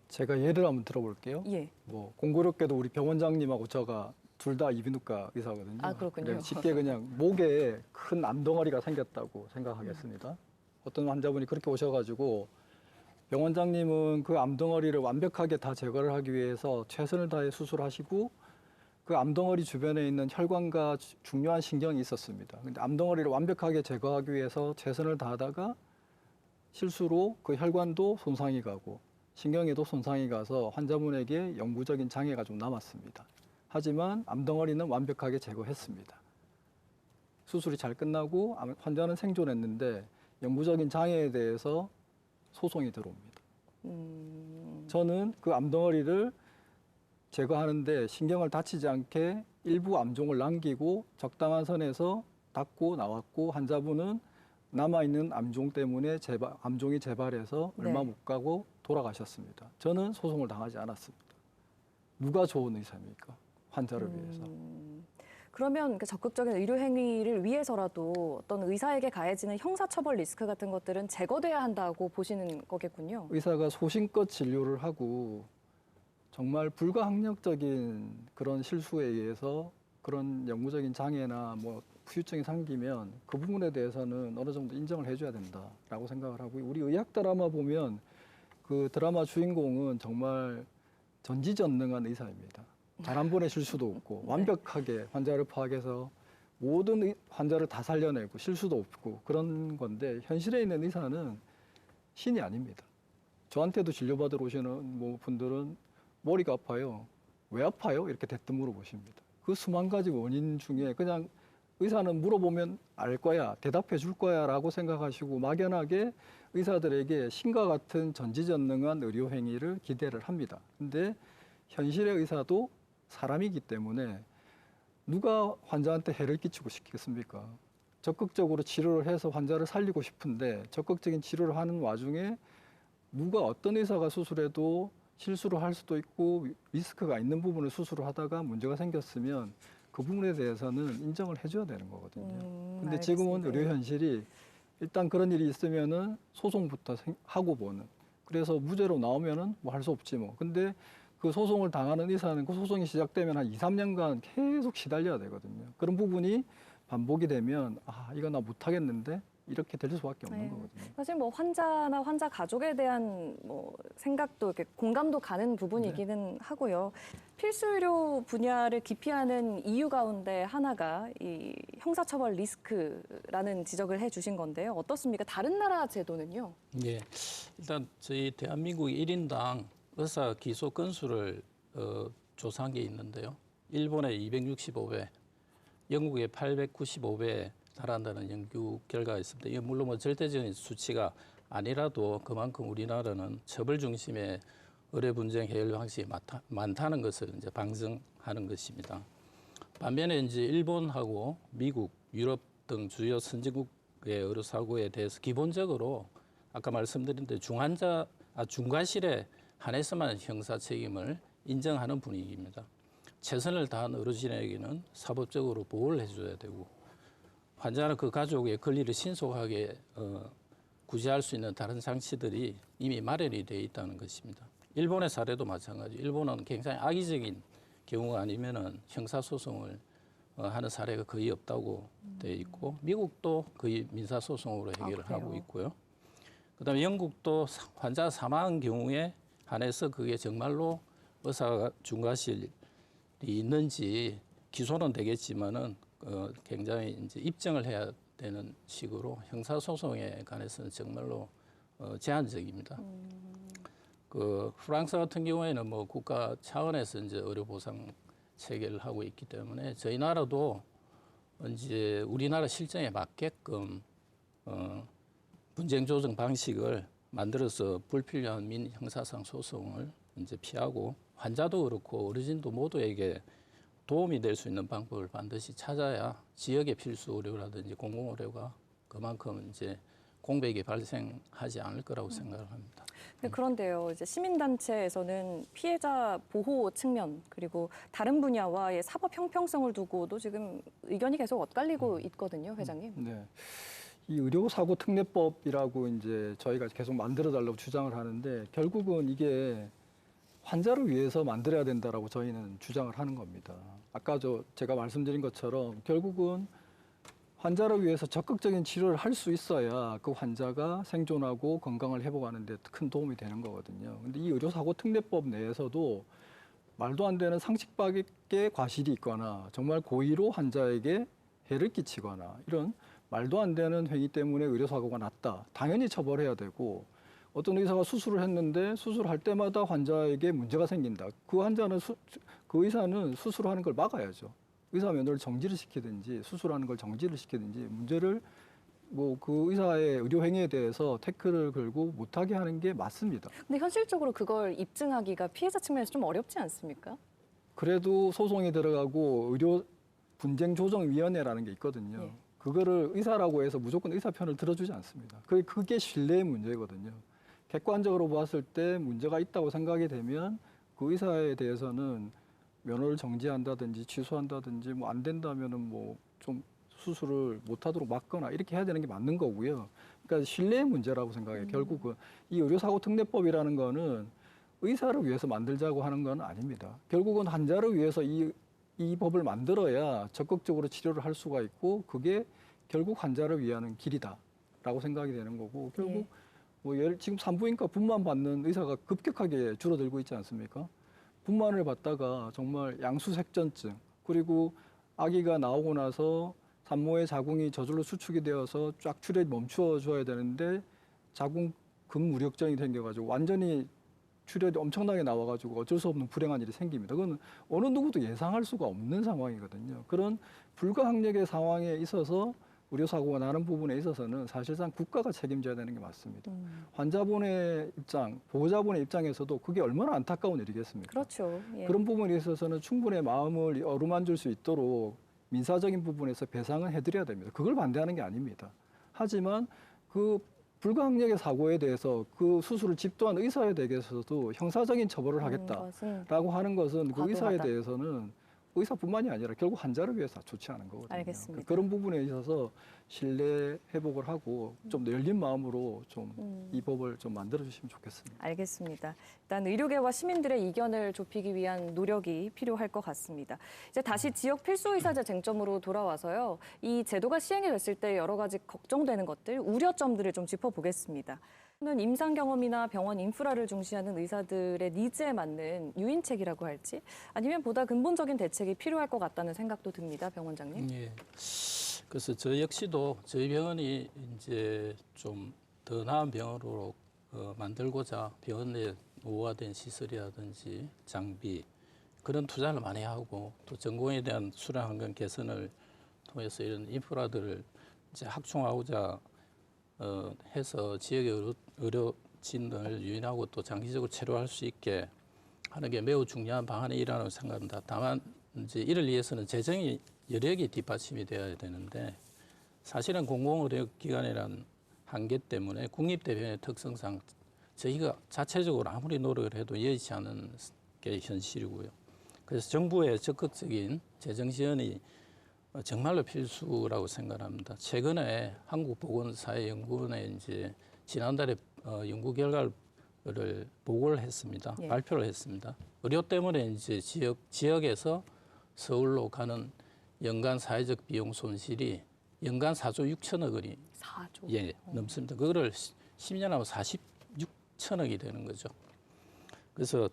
제가 예를 한번 들어볼게요. 예. 뭐 공교롭게도 우리 병원장님하고 저가 둘 다 이비인후과 의사거든요. 아, 그렇군요. 그래서 쉽게 그냥 목에 큰 암덩어리가 생겼다고 생각하겠습니다. 어떤 환자분이 그렇게 오셔가지고 병원장님은 그 암덩어리를 완벽하게 다 제거를 하기 위해서 최선을 다해 수술하시고 그 암덩어리 주변에 있는 혈관과 중요한 신경이 있었습니다. 근데 암덩어리를 완벽하게 제거하기 위해서 최선을 다하다가 실수로 그 혈관도 손상이 가고 신경에도 손상이 가서 환자분에게 영구적인 장애가 좀 남았습니다. 하지만 암덩어리는 완벽하게 제거했습니다. 수술이 잘 끝나고 환자는 생존했는데 영구적인 장애에 대해서 소송이 들어옵니다. 저는 그 암덩어리를 제거하는데 신경을 다치지 않게 일부 암종을 남기고 적당한 선에서 닫고 나왔고 환자분은 남아있는 암종 때문에 암종이 재발해서 얼마 네. 못 가고 돌아가셨습니다. 저는 소송을 당하지 않았습니다. 누가 좋은 의사입니까? 환자를 위해서. 그러면 그 적극적인 의료 행위를 위해서라도 어떤 의사에게 가해지는 형사처벌 리스크 같은 것들은 제거돼야 한다고 보시는 거겠군요. 의사가 소신껏 진료를 하고 정말 불가항력적인 그런 실수에 의해서 그런 영구적인 장애나 뭐 후유증이 생기면 그 부분에 대해서는 어느 정도 인정을 해줘야 된다라고 생각을 하고 우리 의학 드라마 보면 그 드라마 주인공은 정말 전지전능한 의사입니다. 단 한 번의 실수도 없고 완벽하게 환자를 파악해서 모든 환자를 다 살려내고 실수도 없고 그런 건데 현실에 있는 의사는 신이 아닙니다. 저한테도 진료받으러 오시는 뭐 분들은 머리가 아파요. 왜 아파요? 이렇게 대뜸 물어보십니다. 그 수만 가지 원인 중에 그냥 의사는 물어보면 알 거야, 대답해 줄 거야 라고 생각하시고 막연하게 의사들에게 신과 같은 전지전능한 의료 행위를 기대를 합니다. 근데 현실의 의사도 사람이기 때문에 누가 환자한테 해를 끼치고 싶겠습니까? 적극적으로 치료를 해서 환자를 살리고 싶은데 적극적인 치료를 하는 와중에 누가 어떤 의사가 수술해도 실수를 할 수도 있고 리스크가 있는 부분을 수술을 하다가 문제가 생겼으면 그 부분에 대해서는 인정을 해줘야 되는 거거든요. 근데 지금은 알겠습니다. 의료 현실이 일단 그런 일이 있으면은 소송부터 하고 보는. 그래서 무죄로 나오면은 뭐 할 수 없지 뭐. 근데 그 소송을 당하는 의사는 그 소송이 시작되면 한 2, 3년간 계속 시달려야 되거든요. 그런 부분이 반복이 되면 아, 이거 나 못하겠는데 이렇게 될 수밖에 없는 네. 거거든요. 사실 뭐 환자나 환자 가족에 대한 뭐 생각도 이렇게 공감도 가는 부분이기는 하고요. 필수 의료 분야를 기피하는 이유 가운데 하나가 이 형사처벌 리스크라는 지적을 해주신 건데요. 어떻습니까? 다른 나라 제도는요? 예, 일단 저희 대한민국 1인당 의사 기소 건수를 조사한 게 있는데요. 일본의 265배, 영국의 895배에 달한다는 연구 결과가 있습니다. 이게 물론 뭐 절대적인 수치가 아니라도 그만큼 우리나라는 처벌 중심의 의료 분쟁 해결 방식이 많다는 것을 이제 방증하는 것입니다. 반면에 이제 일본하고 미국, 유럽 등 주요 선진국의 의료 사고에 대해서 기본적으로 아까 말씀드린 대로 중과실에 한해서만 형사 책임을 인정하는 분위기입니다. 최선을 다한 의료진에게는 사법적으로 보호를 해줘야 되고 환자나 그 가족의 권리를 신속하게 구제할 수 있는 다른 장치들이 이미 마련이 되어 있다는 것입니다. 일본의 사례도 마찬가지. 일본은 굉장히 악의적인 경우가 아니면은 형사소송을 하는 사례가 거의 없다고 되어 있고 미국도 거의 민사소송으로 해결을 하고 있고요. 그다음에 영국도 환자 사망 경우에 한해서 그게 정말로 의사가 중과실이 있는지 기소는 되겠지만은 굉장히 이제 입증을 해야 되는 식으로 형사소송에 관해서는 정말로 제한적입니다. 그 프랑스 같은 경우에는 뭐 국가 차원에서 이제 의료 보상 체계를 하고 있기 때문에 저희 나라도 이제 우리나라 실정에 맞게끔 분쟁 조정 방식을 만들어서 불필요한 민형사상 소송을 이제 피하고 환자도 그렇고 의료진도 모두에게 도움이 될 수 있는 방법을 반드시 찾아야 지역의 필수 의료라든지 공공 의료가 그만큼 이제 공백이 발생하지 않을 거라고 생각을 합니다. 그런데요, 이제 시민단체에서는 피해자 보호 측면 그리고 다른 분야와의 사법 형평성을 두고도 지금 의견이 계속 엇갈리고 있거든요, 회장님. 네. 이 의료사고 특례법이라고 이제 저희가 계속 만들어 달라고 주장을 하는데 결국은 이게 환자를 위해서 만들어야 된다라고 저희는 주장을 하는 겁니다. 아까 제가 말씀드린 것처럼 결국은 환자를 위해서 적극적인 치료를 할 수 있어야 그 환자가 생존하고 건강을 회복하는 데 큰 도움이 되는 거거든요. 근데 이 의료사고 특례법 내에서도 말도 안 되는 상식 밖의 과실이 있거나 정말 고의로 환자에게 해를 끼치거나 이런 말도 안 되는 행위 때문에 의료사고가 났다. 당연히 처벌해야 되고 어떤 의사가 수술을 했는데 수술할 때마다 환자에게 문제가 생긴다. 그 환자는 그 의사는 수술하는 걸 막아야죠. 의사 면허를 정지를 시키든지 수술하는 걸 정지를 시키든지 문제를 뭐 그 의사의 의료 행위에 대해서 태클을 걸고 못하게 하는 게 맞습니다. 근데 현실적으로 그걸 입증하기가 피해자 측면에서 좀 어렵지 않습니까? 그래도 소송이 들어가고 의료 분쟁 조정 위원회라는 게 있거든요. 네. 그거를 의사라고 해서 무조건 의사 편을 들어주지 않습니다. 그게 신뢰의 문제거든요. 객관적으로 봤을 때 문제가 있다고 생각이 되면 그 의사에 대해서는 면허를 정지한다든지 취소한다든지 뭐 안 된다면은 뭐 좀 수술을 못하도록 막거나 이렇게 해야 되는 게 맞는 거고요. 그러니까 신뢰의 문제라고 생각해요. 결국은 이 의료사고 특례법이라는 거는 의사를 위해서 만들자고 하는 건 아닙니다. 결국은 환자를 위해서 이 법을 만들어야 적극적으로 치료를 할 수가 있고 그게 결국 환자를 위한 길이다라고 생각이 되는 거고 결국 뭐 지금 산부인과 분만 받는 의사가 급격하게 줄어들고 있지 않습니까? 분만을 받다가 정말 양수색전증 그리고 아기가 나오고 나서 산모의 자궁이 저절로 수축이 되어서 쫙 출혈이 멈추어 줘야 되는데 자궁 근무력증이 생겨가지고 완전히 출혈이 엄청나게 나와가지고 어쩔 수 없는 불행한 일이 생깁니다. 그건 어느 누구도 예상할 수가 없는 상황이거든요. 그런 불가항력의 상황에 있어서 의료사고가 나는 부분에 있어서는 사실상 국가가 책임져야 되는 게 맞습니다. 환자분의 입장, 보호자분의 입장에서도 그게 얼마나 안타까운 일이겠습니까? 그렇죠. 예. 그런 부분에 있어서는 충분히 마음을 어루만질 수 있도록 민사적인 부분에서 배상은 해드려야 됩니다. 그걸 반대하는 게 아닙니다. 하지만 그 불가항력의 사고에 대해서 그 수술을 집도한 의사에 대해서도 형사적인 처벌을 하겠다라고 하는 것은 그 의사에 과도하다. 대해서는 의사뿐만이 아니라 결국 환자를 위해서 좋지 않은 거거든요. 알겠습니다. 그런 부분에 있어서 신뢰 회복을 하고 좀 열린 마음으로 좀 이 법을 좀 만들어 주시면 좋겠습니다. 알겠습니다. 일단 의료계와 시민들의 이견을 좁히기 위한 노력이 필요할 것 같습니다. 이제 다시 지역 필수의사제 쟁점으로 돌아와서요. 이 제도가 시행이 됐을 때 여러 가지 걱정되는 것들, 우려점들을 좀 짚어보겠습니다. 는 임상 경험이나 병원 인프라를 중시하는 의사들의 니즈에 맞는 유인책이라고 할지 아니면 보다 근본적인 대책이 필요할 것 같다는 생각도 듭니다, 병 원장님. 예. 그래서 저 역시도 저희 병원이 이제 좀 더 나은 병원으로 만들고자 병원 내 노후화된 시설이라든지 장비 그런 투자를 많이 하고 또 전공에 대한 수련 환경 개선을 통해서 이런 인프라들을 이제 확충하고자 해서 지역의 의료진을 유인하고 또 장기적으로 치료할 수 있게 하는 게 매우 중요한 방안이라고 생각합니다. 다만 이제 이를 위해서는 재정이 여력이 뒷받침이 되어야 되는데 사실은 공공의료기관이라는 한계 때문에 국립대병원의 특성상 저희가 자체적으로 아무리 노력을 해도 여의치 않은 게 현실이고요. 그래서 정부의 적극적인 재정 지원이 정말로 필수라고 생각합니다. 최근에 한국보건사회연구원에 이제 지난달에 연구 결과를 보고를 했습니다. 예. 발표를 했습니다. 의료 때문에 이제 지역에서 서울로 가는 연간 사회적 비용 손실이 연간 4조 6천억 원이 4조. 예, 넘습니다. 그거를 10년 하면 46천억이 되는 거죠. 그래서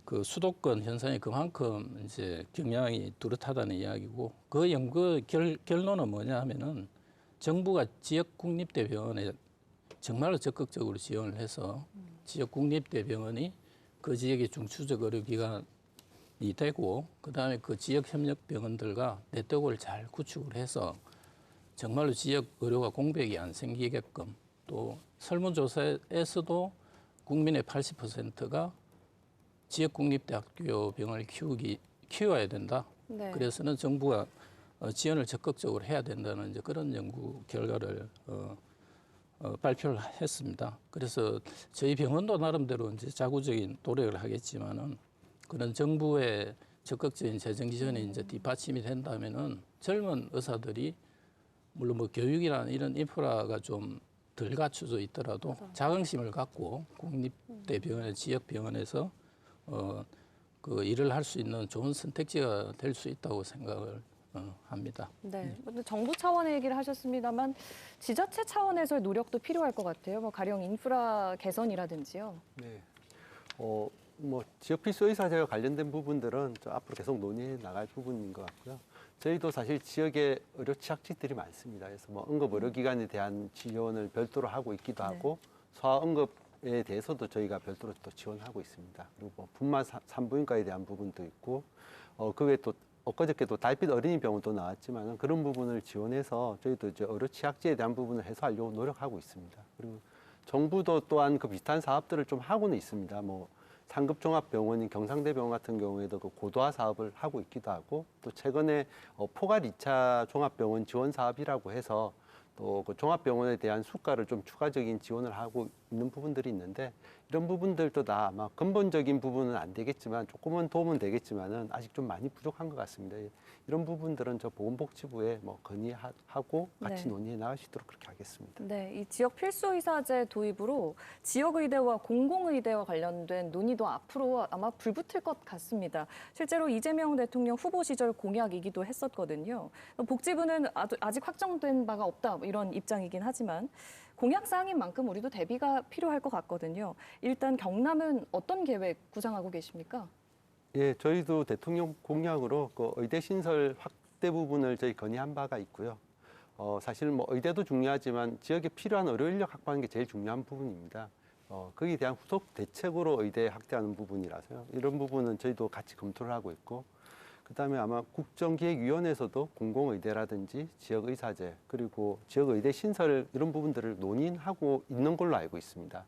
그 수도권 현상이 그만큼 이제 경향이 뚜렷하다는 이야기고 그 연구 결론은 뭐냐 하면은 정부가 지역 국립대병원에 정말로 적극적으로 지원을 해서 지역 국립대병원이 그 지역의 중추적 의료기관이 되고 그다음에 그 지역 협력 병원들과 네트워크를 잘 구축을 해서 정말로 지역 의료가 공백이 안 생기게끔 또 설문조사에서도 국민의 80%가 지역 국립대학교 병원을 키워야 된다. 네. 그래서는 정부가 지원을 적극적으로 해야 된다는 이제 그런 연구 결과를 발표를 했습니다. 그래서 저희 병원도 나름대로 이제 자구적인 노력을 하겠지만은 그런 정부의 적극적인 재정 지원이 이제 뒷받침이 된다면은 젊은 의사들이 물론 뭐 교육이나 이런 인프라가 좀 덜 갖춰져 있더라도 자긍심을 갖고 국립대병원의 지역 병원에서 그 일을 할 수 있는 좋은 선택지가 될 수 있다고 생각을 합니다. 네. 정부 차원의 얘기를 하셨습니다만 지자체 차원에서의 노력도 필요할 것 같아요. 뭐 가령 인프라 개선이라든지요. 네. 뭐 지역 필수 의사제와 관련된 부분들은 저 앞으로 계속 논의해 나갈 부분인 것 같고요. 저희도 사실 지역에 의료 취약지들이 많습니다. 그래서 뭐 응급 의료기관에 대한 지원을 별도로 하고 있기도 하고 소아응급에 대해서도 저희가 별도로 또 지원하고 있습니다. 그리고 뭐 분만 산부인과에 대한 부분도 있고 그 외에 또 엊그저께도 달빛 어린이병원도 나왔지만 그런 부분을 지원해서 저희도 이제 의료 취약지에 대한 부분을 해소하려고 노력하고 있습니다. 그리고 정부도 또한 그 비슷한 사업들을 좀 하고는 있습니다. 뭐 상급종합병원인 경상대병원 같은 경우에도 그 고도화 사업을 하고 있기도 하고 또 최근에 포괄 2차 종합병원 지원 사업이라고 해서 또 그 종합병원에 대한 수가를 좀 추가적인 지원을 하고 있는 부분들이 있는데 이런 부분들도 다 아마 근본적인 부분은 안 되겠지만 조금은 도움은 되겠지만은 아직 좀 많이 부족한 것 같습니다. 이런 부분들은 저 보건복지부에 뭐 건의하고 같이 네. 논의해 나갈 수 있도록 그렇게 하겠습니다. 네, 이 지역 필수 의사제 도입으로 지역 의대와 공공 의대와 관련된 논의도 앞으로 아마 불붙을 것 같습니다. 실제로 이재명 대통령 후보 시절 공약이기도 했었거든요. 복지부는 아직 확정된 바가 없다 이런 입장이긴 하지만 공약 사항인 만큼 우리도 대비가 필요할 것 같거든요. 일단 경남은 어떤 계획 구상하고 계십니까? 예, 저희도 대통령 공약으로 그 의대 신설 확대 부분을 저희 건의한 바가 있고요. 사실 뭐 의대도 중요하지만 지역에 필요한 의료 인력 확보하는 게 제일 중요한 부분입니다. 거기에 대한 후속 대책으로 의대 확대하는 부분이라서요. 이런 부분은 저희도 같이 검토를 하고 있고, 그다음에 아마 국정기획위원회에서도 공공의대라든지 지역의사제 그리고 지역의대 신설 이런 부분들을 논의하고 있는 걸로 알고 있습니다.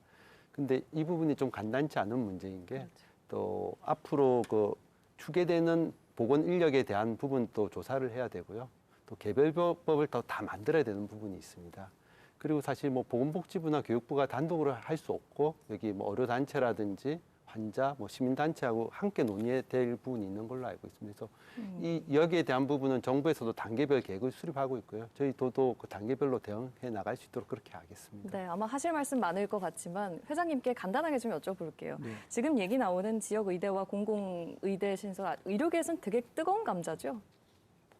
근데 이 부분이 좀 간단치 않은 문제인 게 또 앞으로 그 추계되는 보건 인력에 대한 부분도 조사를 해야 되고요. 또 개별법을 더 다 만들어야 되는 부분이 있습니다. 그리고 사실 뭐 보건복지부나 교육부가 단독으로 할 수 없고 여기 뭐 의료단체라든지 환자, 뭐 시민단체하고 함께 논의해야 될 부분이 있는 걸로 알고 있습니다. 그래서 이 여기에 대한 부분은 정부에서도 단계별 계획을 수립하고 있고요. 저희도 그 단계별로 대응해 나갈 수 있도록 그렇게 하겠습니다. 네, 아마 하실 말씀 많을 것 같지만 회장님께 간단하게 좀 여쭤볼게요. 네. 지금 얘기 나오는 지역 의대와 공공 의대 신설, 의료계에서는 되게 뜨거운 감자죠?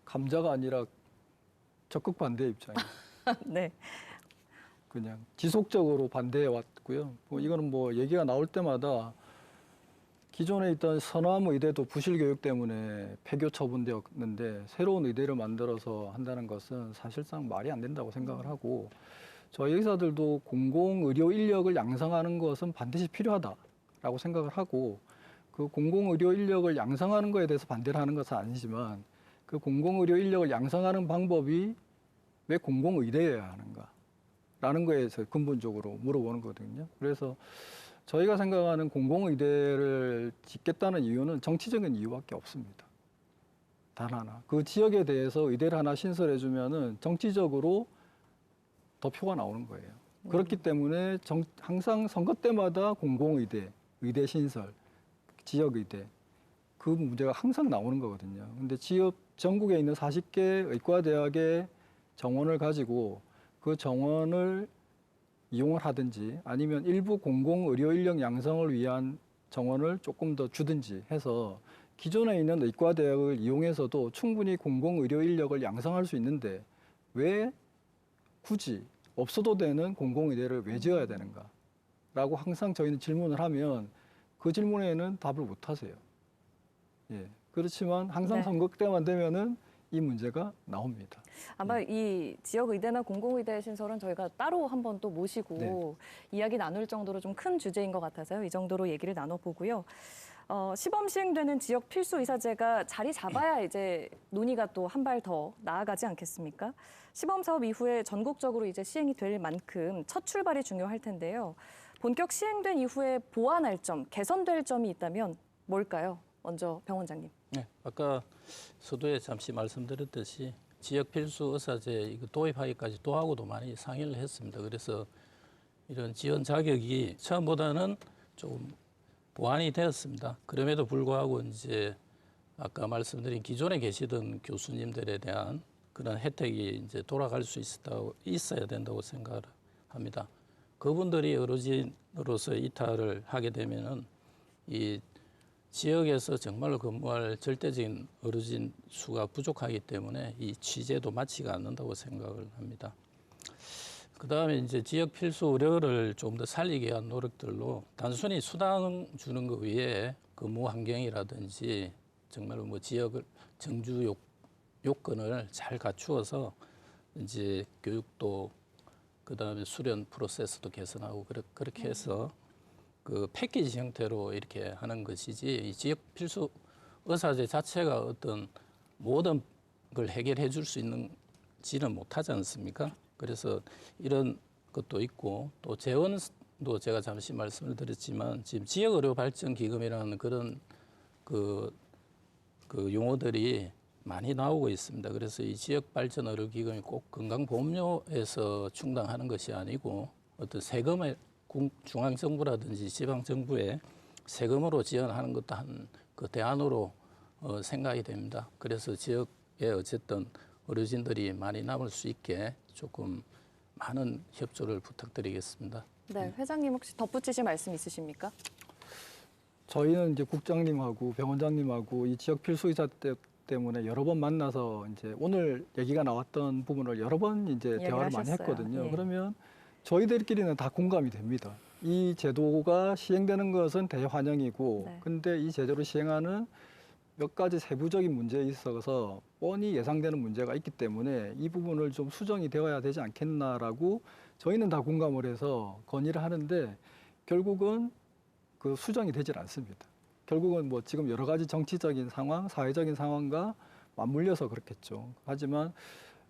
감자가 아니라 적극 반대 입장이에요. 네. 그냥 지속적으로 반대해 왔고요. 뭐 이거는 뭐 얘기가 나올 때마다 기존에 있던 선암 의대도 부실 교육 때문에 폐교 처분되었는데 새로운 의대를 만들어서 한다는 것은 사실상 말이 안 된다고 생각을 하고 저희 의사들도 공공 의료 인력을 양성하는 것은 반드시 필요하다라고 생각을 하고 그 공공 의료 인력을 양성하는 것에 대해서 반대를 하는 것은 아니지만 그 공공 의료 인력을 양성하는 방법이 왜 공공 의대여야 하는가? 라는 거에서 근본적으로 물어보는 거거든요. 그래서 저희가 생각하는 공공의대를 짓겠다는 이유는 정치적인 이유밖에 없습니다. 단 하나. 그 지역에 대해서 의대를 하나 신설해주면은 정치적으로 더 표가 나오는 거예요. 그렇기 때문에 항상 선거 때마다 공공의대, 의대 신설, 지역의대 그 문제가 항상 나오는 거거든요. 근데 지역 전국에 있는 40개 의과대학의 정원을 가지고 그 정원을 이용을 하든지 아니면 일부 공공의료 인력 양성을 위한 정원을 조금 더 주든지 해서 기존에 있는 의과대학을 이용해서도 충분히 공공의료 인력을 양성할 수 있는데 왜 굳이 없어도 되는 공공의대를 왜 지어야 되는가? 라고 항상 저희는 질문을 하면 그 질문에는 답을 못 하세요. 예. 그렇지만 항상 네. 선거 때만 되면은 이 문제가 나옵니다. 아마 이 지역 의대나 공공의대 신설은 저희가 따로 한번 또 모시고 네. 이야기 나눌 정도로 좀 큰 주제인 것 같아서요. 이 정도로 얘기를 나눠보고요. 시범 시행되는 지역 필수 의사제가 자리 잡아야 이제 논의가 또 한 발 더 나아가지 않겠습니까? 시범 사업 이후에 전국적으로 이제 시행이 될 만큼 첫 출발이 중요할 텐데요. 본격 시행된 이후에 보완할 점, 개선될 점이 있다면 뭘까요? 먼저 병 원장님. 네, 아까 서두에 잠시 말씀드렸듯이 지역 필수 의사제 이거 도입하기까지 도하고도 많이 상의를 했습니다. 그래서 이런 지원 자격이 처음보다는 조금 보완이 되었습니다. 그럼에도 불구하고 이제 아까 말씀드린 기존에 계시던 교수님들에 대한 그런 혜택이 이제 돌아갈 수 있어야 된다고 생각을 합니다. 그분들이 의료진으로서 이탈을 하게 되면은 이 지역에서 정말로 근무할 절대적인 의료진 수가 부족하기 때문에 이 취재도 맞지가 않는다고 생각을 합니다. 그다음에 이제 지역 필수 의료를 좀 더 살리기 위한 노력들로 단순히 수당 주는 것 외에 근무 환경이라든지 정말로 뭐 지역을 정주 요건을 잘 갖추어서 이제 교육도 그다음에 수련 프로세스도 개선하고 그렇게 해서 그 패키지 형태로 이렇게 하는 것이지 이 지역 필수 의사제 자체가 어떤 모든 걸 해결해 줄 수 있는지는 못하지 않습니까? 그래서 이런 것도 있고 또 재원도 제가 잠시 말씀을 드렸지만 지금 지역의료발전기금이라는 그런 그 용어들이 많이 나오고 있습니다. 그래서 이 지역발전의료기금이 꼭 건강보험료에서 충당하는 것이 아니고 어떤 세금의 중앙정부라든지 지방정부의 세금으로 지원하는 것도 한 그 대안으로 생각이 됩니다. 그래서 지역에 어쨌든 의료진들이 많이 남을 수 있게 조금 많은 협조를 부탁드리겠습니다. 네, 회장님 혹시 덧붙이실 말씀 있으십니까? 저희는 이제 국장님하고 병원장님하고 이 지역 필수 의사 때문에 여러 번 만나서 이제 오늘 얘기가 나왔던 부분을 여러 번 이제 대화를 많이 하셨어요. 했거든요. 예. 그러면 저희들끼리는 다 공감이 됩니다. 이 제도가 시행되는 것은 대환영이고, 네. 근데 이 제도를 시행하는 몇 가지 세부적인 문제에 있어서 뻔히 예상되는 문제가 있기 때문에 이 부분을 좀 수정이 되어야 되지 않겠나라고 저희는 다 공감을 해서 건의를 하는데 결국은 그 수정이 되질 않습니다. 결국은 뭐 지금 여러 가지 정치적인 상황, 사회적인 상황과 맞물려서 그렇겠죠. 하지만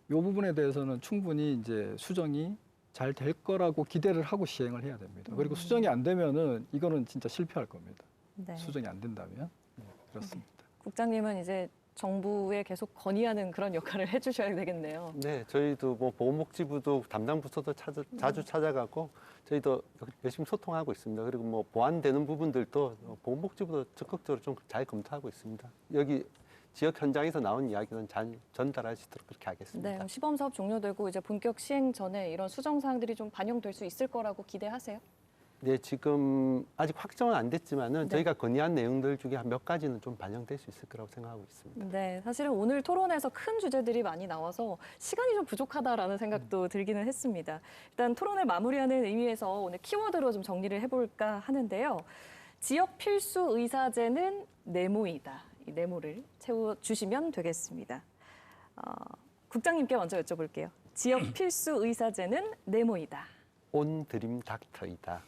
이 부분에 대해서는 충분히 이제 수정이 잘 될 거라고 기대를 하고 시행을 해야 됩니다. 그리고 수정이 안 되면은 이거는 진짜 실패할 겁니다. 네. 수정이 안 된다면. 네, 그렇습니다. 국장님은 이제 정부에 계속 건의하는 그런 역할을 해주셔야 되겠네요. 네, 저희도 뭐 보건복지부도 담당 부서도 자주 찾아가고 저희도 열심히 소통하고 있습니다. 그리고 뭐 보완되는 부분들도 보건복지부도 적극적으로 좀 잘 검토하고 있습니다. 여기 지역 현장에서 나온 이야기는 잘 전달할 수 있도록 그렇게 하겠습니다. 네, 그럼 시범 사업 종료되고 이제 본격 시행 전에 이런 수정 사항들이 좀 반영될 수 있을 거라고 기대하세요? 네, 지금 아직 확정은 안 됐지만은 네. 저희가 건의한 내용들 중에 한 몇 가지는 좀 반영될 수 있을 거라고 생각하고 있습니다. 네, 사실은 오늘 토론에서 큰 주제들이 많이 나와서 시간이 좀 부족하다라는 생각도 들기는 했습니다. 일단 토론을 마무리하는 의미에서 오늘 키워드로 좀 정리를 해볼까 하는데요. 지역 필수 의사제는 네모이다. 이 네모를 채워주시면 되겠습니다. 국장님께 먼저 여쭤볼게요. 지역 필수 의사제는 네모이다. 온 드림 닥터이다.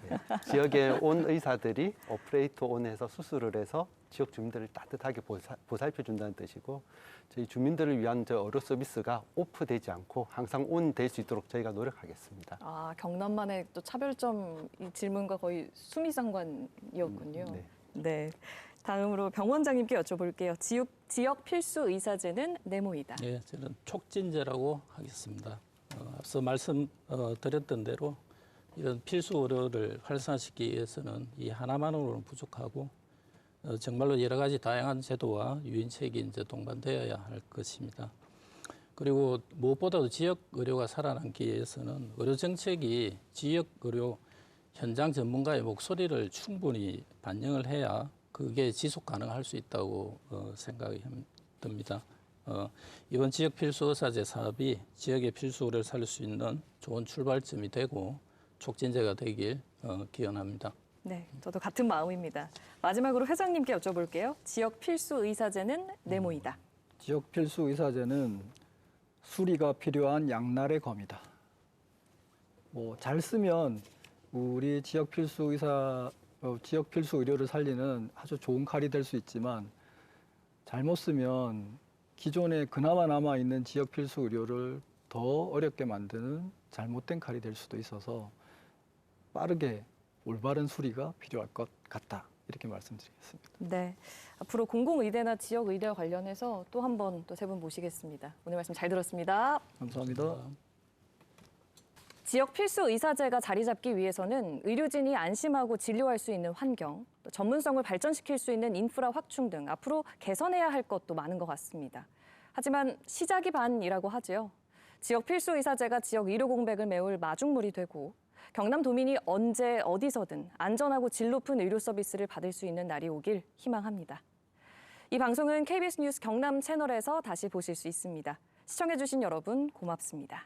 네. 지역에 온 의사들이 오퍼레이터 온에서 수술을 해서 지역 주민들을 따뜻하게 보살펴준다는 뜻이고 저희 주민들을 위한 저 의료 서비스가 오프되지 않고 항상 온 될 수 있도록 저희가 노력하겠습니다. 아, 경남만의 또 차별점 이 질문과 거의 수미상관이었군요. 네. 네. 다음으로 병 원장님께 여쭤볼게요. 지역 필수 의사제는 네모이다. 예, 저는 촉진제라고 하겠습니다. 앞서 말씀드렸던 대로 이런 필수 의료를 활성화시키기 위해서는 이 하나만으로는 부족하고 정말로 여러 가지 다양한 제도와 유인책이 이제 동반되어야 할 것입니다. 그리고 무엇보다도 지역 의료가 살아남기 위해서는 의료 정책이 지역 의료 현장 전문가의 목소리를 충분히 반영을 해야 그게 지속 가능할 수 있다고 생각이 듭니다. 이번 지역 필수 의사제 사업이 지역의 필수 의료를 살릴 수 있는 좋은 출발점이 되고 촉진제가 되길 기원합니다. 네, 저도 같은 마음입니다. 마지막으로 회장님께 여쭤볼게요. 지역 필수 의사제는 네모이다. 지역 필수 의사제는 수리가 필요한 양날의 검이다. 잘 쓰면 우리 지역 필수 의료를 살리는 아주 좋은 칼이 될 수 있지만 잘못 쓰면 기존에 그나마 남아 있는 지역 필수 의료를 더 어렵게 만드는 잘못된 칼이 될 수도 있어서 빠르게 올바른 수리가 필요할 것 같다. 이렇게 말씀드리겠습니다. 네, 앞으로 공공의대나 지역의대와 관련해서 또 한 번 또 세 분 모시겠습니다. 오늘 말씀 잘 들었습니다. 감사합니다. 지역 필수 의사제가 자리 잡기 위해서는 의료진이 안심하고 진료할 수 있는 환경, 또 전문성을 발전시킬 수 있는 인프라 확충 등 앞으로 개선해야 할 것도 많은 것 같습니다. 하지만 시작이 반이라고 하죠. 지역 필수 의사제가 지역 의료 공백을 메울 마중물이 되고 경남도민이 언제 어디서든 안전하고 질 높은 의료 서비스를 받을 수 있는 날이 오길 희망합니다. 이 방송은 KBS 뉴스 경남 채널에서 다시 보실 수 있습니다. 시청해주신 여러분 고맙습니다.